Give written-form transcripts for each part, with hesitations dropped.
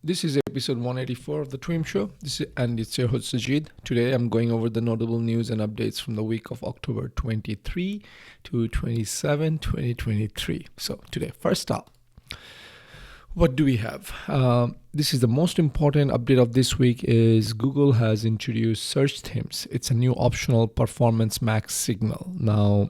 This is episode 184 of The Twim Show. And it's your host Sajid. Today I'm going over the notable news and updates from the week of October 23 to 27, 2023. So today, first up, what do we have? This is the most important update of this week is Google has introduced search themes. It's a new optional Performance Max signal. Now,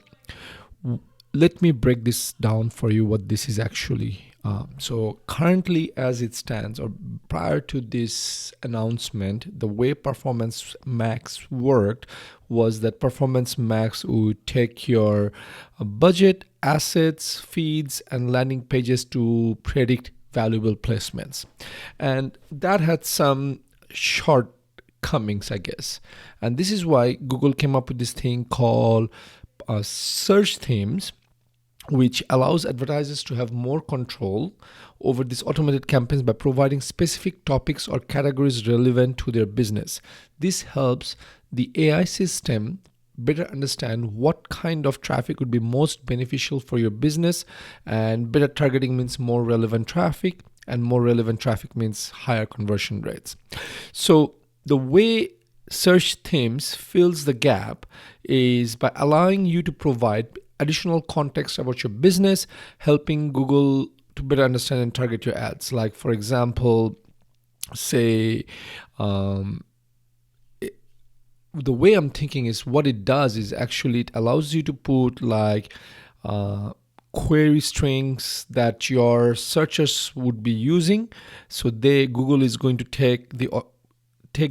let me break this down for you what this is actually. So currently as it stands, or prior to this announcement, the way Performance Max worked was that Performance Max would take your budget, assets, feeds, and landing pages to predict valuable placements. And that had some shortcomings, I guess. And this is why Google came up with this thing called search themes, which allows advertisers to have more control over these automated campaigns by providing specific topics or categories relevant to their business. This helps the AI system better understand what kind of traffic would be most beneficial for your business, and better targeting means more relevant traffic, and more relevant traffic means higher conversion rates. So the way search themes fills the gap is by allowing you to provide additional context about your business, helping Google to better understand and target your ads. Like, for example, say, the way I'm thinking is what it does is actually it allows you to put like query strings that your searchers would be using. So Google is going to take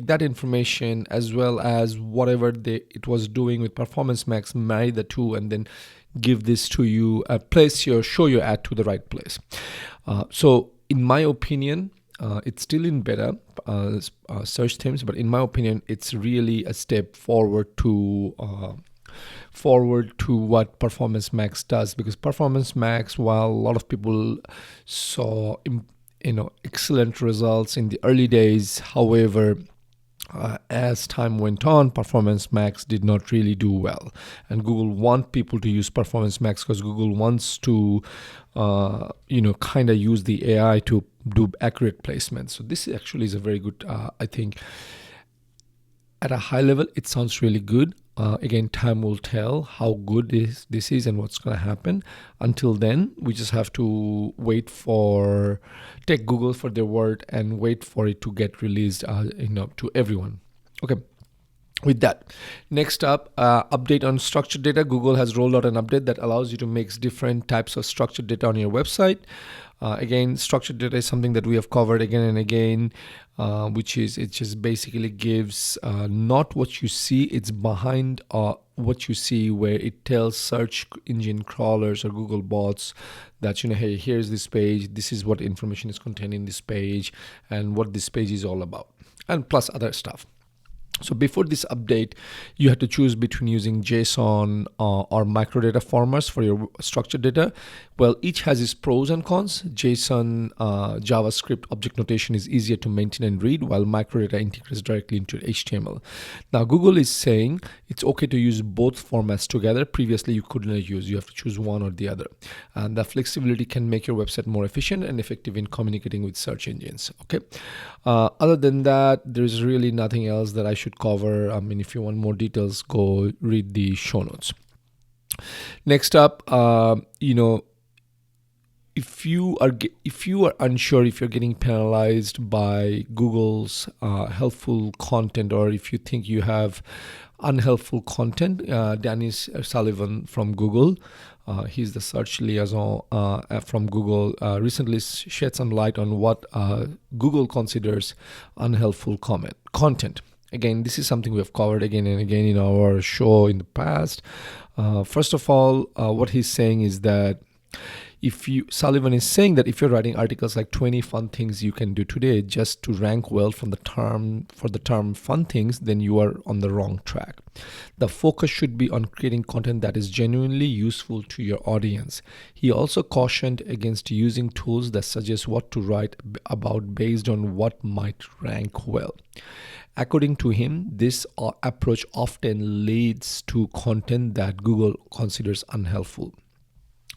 that information as well as whatever it was doing with Performance Max, marry the two, and then give this to you, show your ad to the right place. So in my opinion, it's still in beta search themes, but in my opinion, it's really a step forward to what Performance Max does, because Performance Max, while a lot of people saw excellent results in the early days, however, as time went on, Performance Max did not really do well, and Google want people to use Performance Max because Google wants to kind of use the AI to do accurate placements. So this actually is a very good, I think at a high level it sounds really good. Again, time will tell how good this is and what's going to happen. Until then, we just have to take Google for their word and wait for it to get released to everyone. Okay. With that, next up, update on structured data. Google has rolled out an update that allows you to mix different types of structured data on your website. Again, structured data is something that we have covered again and again, which is it just basically gives not what you see, it's behind what you see, where it tells search engine crawlers or Google bots that, hey, here's this page, this is what information is contained in this page, and what this page is all about, and plus other stuff. So before this update, you had to choose between using JSON or microdata formats for your structured data. Well, each has its pros and cons. JSON JavaScript object notation is easier to maintain and read, while microdata integrates directly into HTML. Now, Google is saying it's okay to use both formats together. Previously, you couldn't use. You have to choose one or the other. And the flexibility can make your website more efficient and effective in communicating with search engines. Okay. Other than that, there's really nothing else that I should cover. I mean, if you want more details, go read the show notes. Next up, if you are unsure if you're getting penalized by Google's helpful content, or if you think you have unhelpful content, Danny Sullivan from Google, he's the search liaison from Google, recently shed some light on what Google considers unhelpful content. Again, this is something we have covered again and again in our show in the past. First of all, what he's saying is that Sullivan is saying that if you're writing articles like 20 fun things you can do today just to rank well for the term fun things, then you are on the wrong track. The focus should be on creating content that is genuinely useful to your audience. He also cautioned against using tools that suggest what to write about based on what might rank well. According to him, this approach often leads to content that Google considers unhelpful.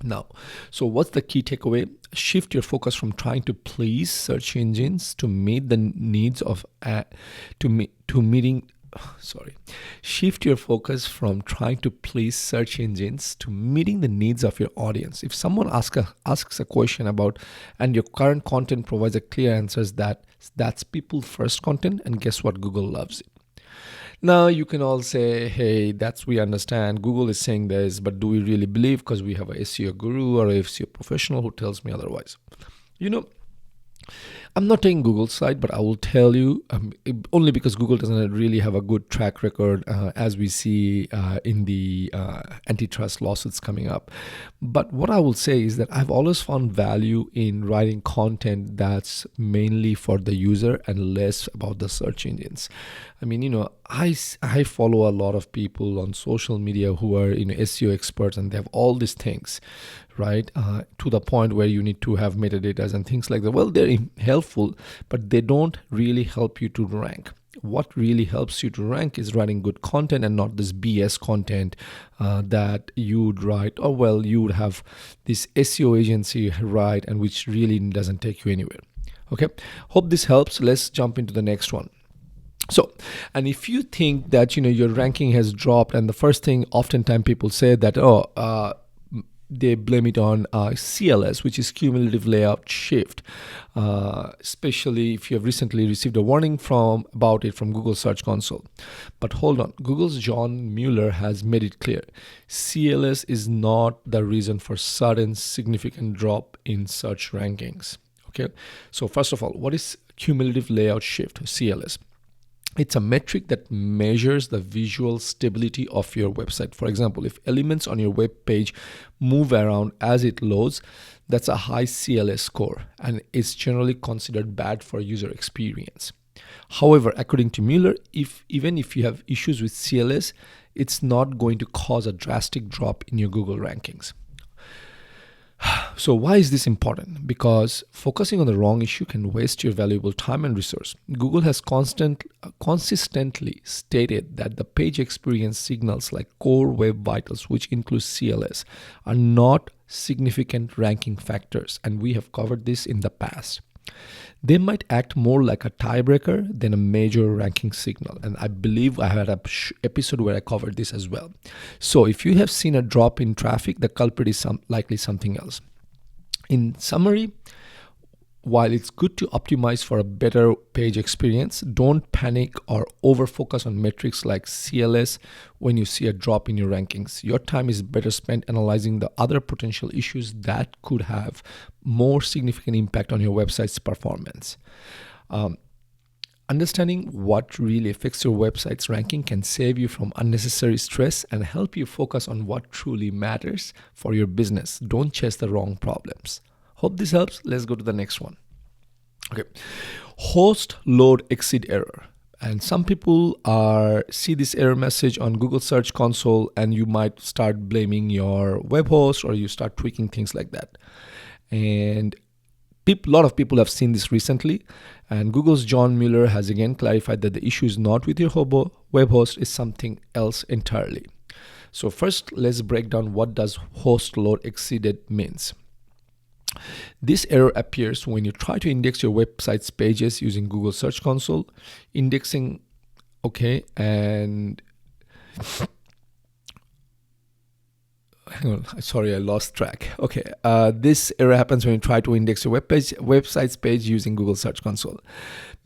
Now, so what's the key takeaway? Shift your focus from trying to please search engines to meet the needs of to meeting sorry. Shift your focus from trying to please search engines to meeting the needs of your audience. If someone asks a question about and your current content provides a clear answers that's people first content, and guess what? Google loves it. Now you can all say, hey, that's we understand. Google is saying this, but do we really believe because we have a SEO guru or a SEO professional who tells me otherwise? You know, I'm not taking Google's side, but I will tell you only because Google doesn't really have a good track record as we see in the antitrust lawsuits coming up. But what I will say is that I've always found value in writing content that's mainly for the user and less about the search engines. I mean, I follow a lot of people on social media who are SEO experts, and they have all these things, right? To the point where you need to have metadata and things like that. Well, they're helpful, but they don't really help you to rank. What really helps you to rank is writing good content and not this BS content that you would write, or well, you would have this SEO agency write, and which really doesn't take you anywhere. Okay, hope this helps. Let's jump into the next one. So, and if you think that your ranking has dropped, and the first thing oftentimes people say that they blame it on CLS, which is cumulative layout shift, especially if you have recently received a warning about it from Google Search Console. But hold on, Google's John Mueller has made it clear CLS is not the reason for sudden significant drop in search rankings. Okay, so first of all, what is cumulative layout shift, CLS? It's a metric that measures the visual stability of your website. For example, if elements on your web page move around as it loads, that's a high CLS score, and it's generally considered bad for user experience. However, according to Mueller, even if you have issues with CLS, it's not going to cause a drastic drop in your Google rankings. So why is this important? Because focusing on the wrong issue can waste your valuable time and resource. Google has consistently stated that the page experience signals like core web vitals, which includes CLS, are not significant ranking factors, and we have covered this in the past. They might act more like a tiebreaker than a major ranking signal. And I believe I had an episode where I covered this as well. So if you have seen a drop in traffic, the culprit is likely something else. In summary, while it's good to optimize for a better page experience, don't panic or over-focus on metrics like CLS when you see a drop in your rankings. Your time is better spent analyzing the other potential issues that could have more significant impact on your website's performance. Understanding what really affects your website's ranking can save you from unnecessary stress and help you focus on what truly matters for your business. Don't chase the wrong problems. Hope this helps. Let's go to the next one. Okay, host load exceed error. And some people see this error message on Google Search Console, and you might start blaming your web host, or you start tweaking things like that. And a lot of people have seen this recently, and Google's John Mueller has again clarified that the issue is not with your web host, is something else entirely. So first, let's break down what does host load exceeded means. This error appears when you try to index your website's pages using Google Search Console. Indexing, okay, and hang on, sorry, I lost track. Okay, this error happens when you try to index your website's page using Google Search Console.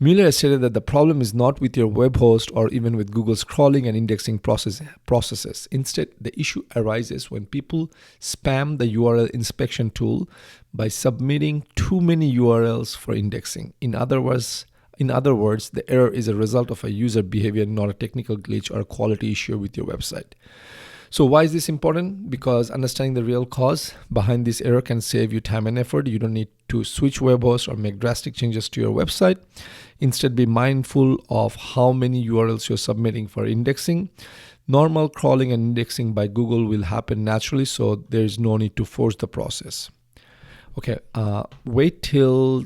Mueller has stated that the problem is not with your web host or even with Google's crawling and indexing processes. Instead, the issue arises when people spam the URL inspection tool by submitting too many URLs for indexing. In other words, the error is a result of a user behavior, not a technical glitch or a quality issue with your website. So why is this important? Because understanding the real cause behind this error can save you time and effort. You don't need to switch web hosts or make drastic changes to your website. Instead, be mindful of how many URLs you're submitting for indexing. Normal crawling and indexing by Google will happen naturally, so there's no need to force the process. Okay, wait till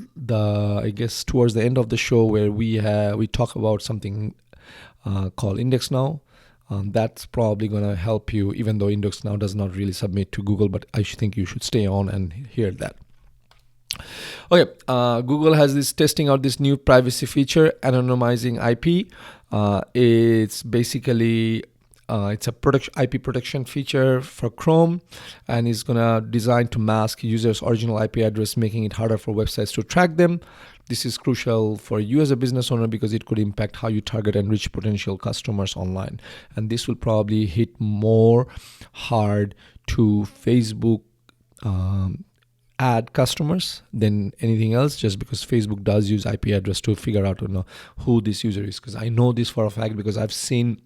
towards the end of the show where we talk about something called Index Now. That's probably going to help you, even though Index Now does not really submit to Google, but I think you should stay on and hear that. Okay, Google has this testing out this new privacy feature, anonymizing IP. It's basically it's a IP protection feature for Chrome, and it's gonna design to mask users' original IP address, making it harder for websites to track them. This is crucial for you as a business owner because it could impact how you target and reach potential customers online. And this will probably hit more hard to Facebook ad customers than anything else, just because Facebook does use IP address to figure out who this user is. Because I know this for a fact because I've seen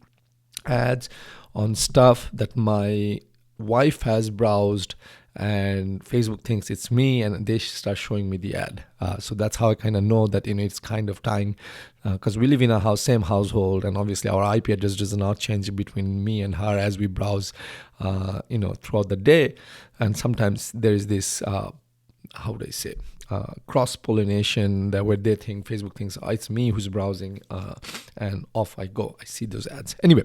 ads on stuff that my wife has browsed and Facebook thinks it's me and they start showing me the ad. So that's how I kind of know that it's kind of tying, because we live in a same household, and obviously our IP address does not change between me and her as we browse throughout the day. And sometimes there is this how do I say, cross-pollination that where they think, Facebook thinks, it's me who's browsing, and off I go. I see those ads. Anyway,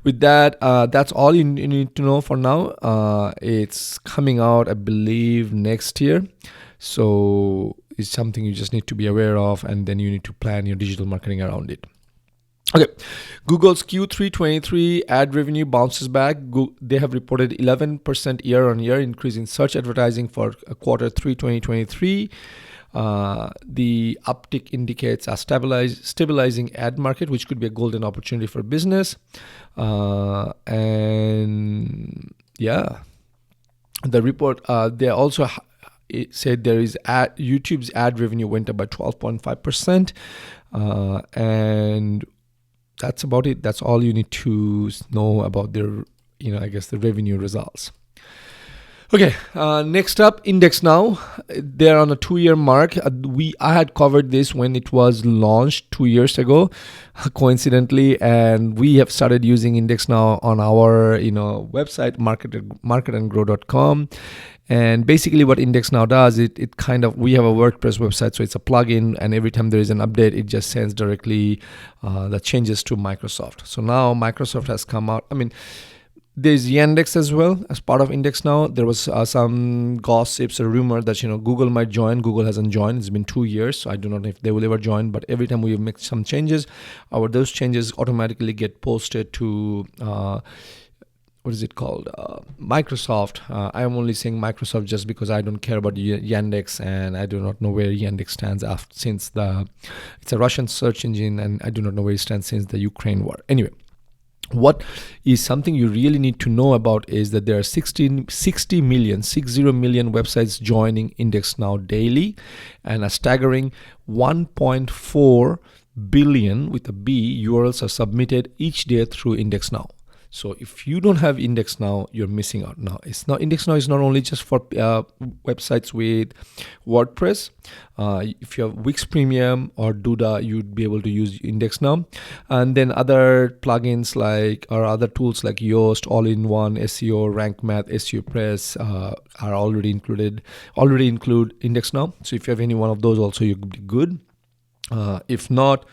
with that, that's all you need to know for now. It's coming out, I believe, next year. So it's something you just need to be aware of, and then you need to plan your digital marketing around it. Okay, Google's Q3 23 ad revenue bounces back. They have reported 11% year-on-year increase in search advertising for quarter 3 2023. The uptick indicates a stabilizing ad market, which could be a golden opportunity for business. And yeah, the report, they also it said there is YouTube's ad revenue went up by 12.5%, and that's about it. That's all you need to know about their, I guess, the revenue results. Okay, next up, Index Now. They're on a 2-year mark. I had covered this when it was launched 2 years ago, coincidentally, and we have started using Index Now on our website, marketandgrow.com. And basically what Index Now does, it kind of, we have a WordPress website, so it's a plugin, and every time there is an update, it just sends directly the changes to Microsoft. So now Microsoft has come out. I mean, there's Yandex as well as part of Index Now. There was some gossips or rumor that Google might join. Google hasn't joined. It's been 2 years, so I do not know if they will ever join. But every time we make some changes, those changes automatically get posted to what is it called? Microsoft. I am only saying Microsoft just because I don't care about Yandex, and I do not know where Yandex stands since it's a Russian search engine, and I do not know where it stands since the Ukraine war. Anyway, what is something you really need to know about is that there are 60 million websites joining Index Now daily, and a staggering 1.4 billion with a B URLs are submitted each day through Index Now. So if you don't have Index Now, you're missing out. Now, Index Now is not only just for websites with WordPress. If you have Wix Premium or Duda, you'd be able to use Index Now. And then other plugins or other tools like Yoast, All-in-One, SEO, Rank Math, SEO Press are already include Index Now. So if you have any one of those also, you could be good. If not,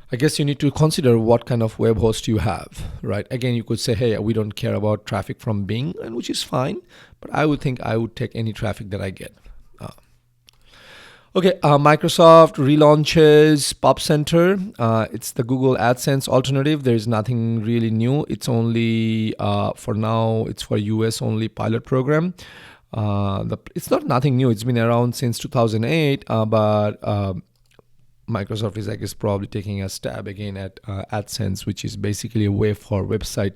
I guess you need to consider what kind of web host you have, right? Again, you could say, hey, we don't care about traffic from Bing, and which is fine, but I would think I would take any traffic that I get. Microsoft relaunches Pop Center. It's the Google AdSense alternative. There is nothing really new. It's only, for now, it's for US only pilot program. It's not nothing new. It's been around since 2008, but Microsoft is, I guess, probably taking a stab again at AdSense, which is basically a way for website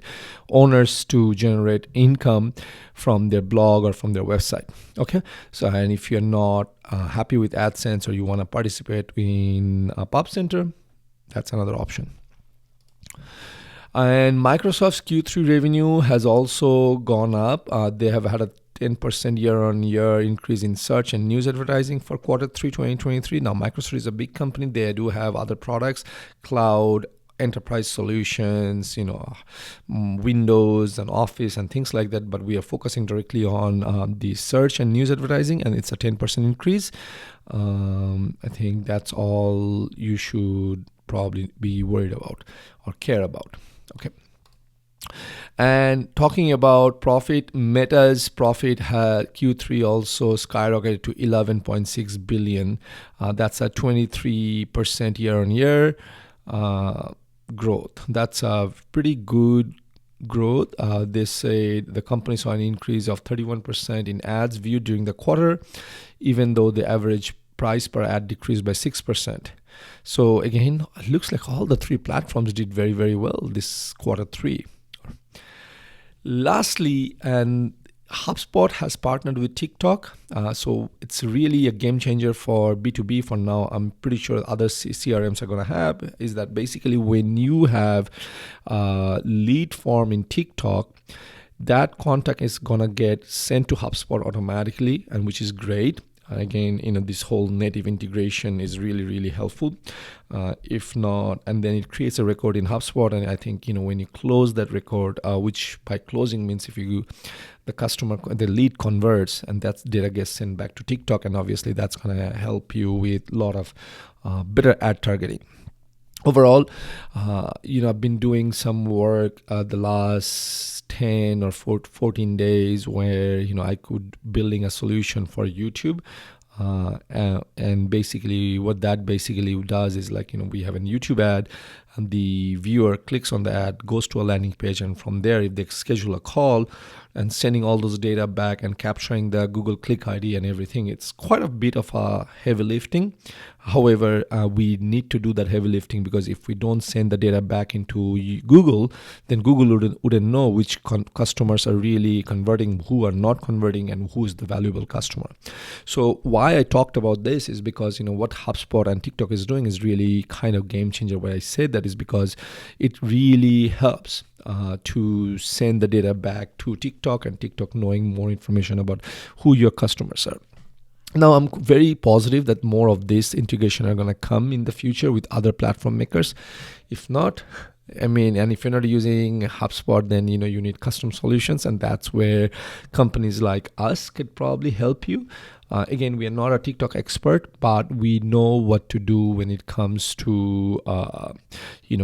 owners to generate income from their blog or from their website. Okay, so and if you're not happy with AdSense or you want to participate in Pop Center, that's another option. And Microsoft's Q3 revenue has also gone up. They have had a 10% year-on-year increase in search and news advertising for quarter 3 2023. Now, Microsoft is a big company. They do have other products, cloud, enterprise solutions, Windows and Office and things like that. But we are focusing directly on the search and news advertising, and it's a 10% increase. I think that's all you should probably be worried about or care about. Okay. And talking about profit, Meta's profit had Q3 also skyrocketed to 11.6 billion. That's a 23% year on year growth. That's a pretty good growth. They say the company saw an increase of 31% in ads viewed during the quarter, even though the average price per ad decreased by 6%. So again, it looks like all the three platforms did very, very well this quarter three. Lastly, and HubSpot has partnered with TikTok. So it's really a game changer for B2B for now. I'm pretty sure other CRMs are going to have is that basically when you have lead form in TikTok, that contact is going to get sent to HubSpot automatically, and which is great. Again, this whole native integration is really, really helpful. If not, and then it creates a record in HubSpot, and I think when you close that record, which by closing means if the lead converts, and that data gets sent back to TikTok, and obviously that's going to help you with a lot of better ad targeting. Overall, I've been doing some work the last 10 or 14 days where, I could building a solution for YouTube. And basically what that basically does is we have a YouTube ad, and the viewer clicks on the ad, goes to a landing page, and from there, if they schedule a call and sending all those data back and capturing the Google Click ID and everything, it's quite a bit of a heavy lifting. However, we need to do that heavy lifting because if we don't send the data back into Google, then Google wouldn't know which customers are really converting, who are not converting, and who is the valuable customer. So why I talked about this is because what HubSpot and TikTok is doing is really kind of game changer. Why I say that is because it really helps to send the data back to TikTok, and TikTok knowing more information about who your customers are. Now, I'm very positive that more of this integration are going to come in the future with other platform makers. If not, and if you're not using HubSpot, then you need custom solutions, and that's where companies like us could probably help you. Again, we are not a TikTok expert, but we know what to do when it comes to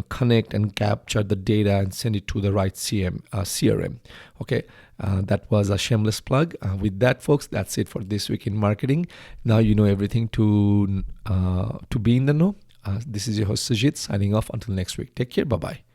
connect and capture the data and send it to the right CRM. Okay, that was a shameless plug. With that, folks, that's it for this week in marketing. Now you know everything to be in the know. This is your host Sujit signing off until next week. Take care. Bye bye.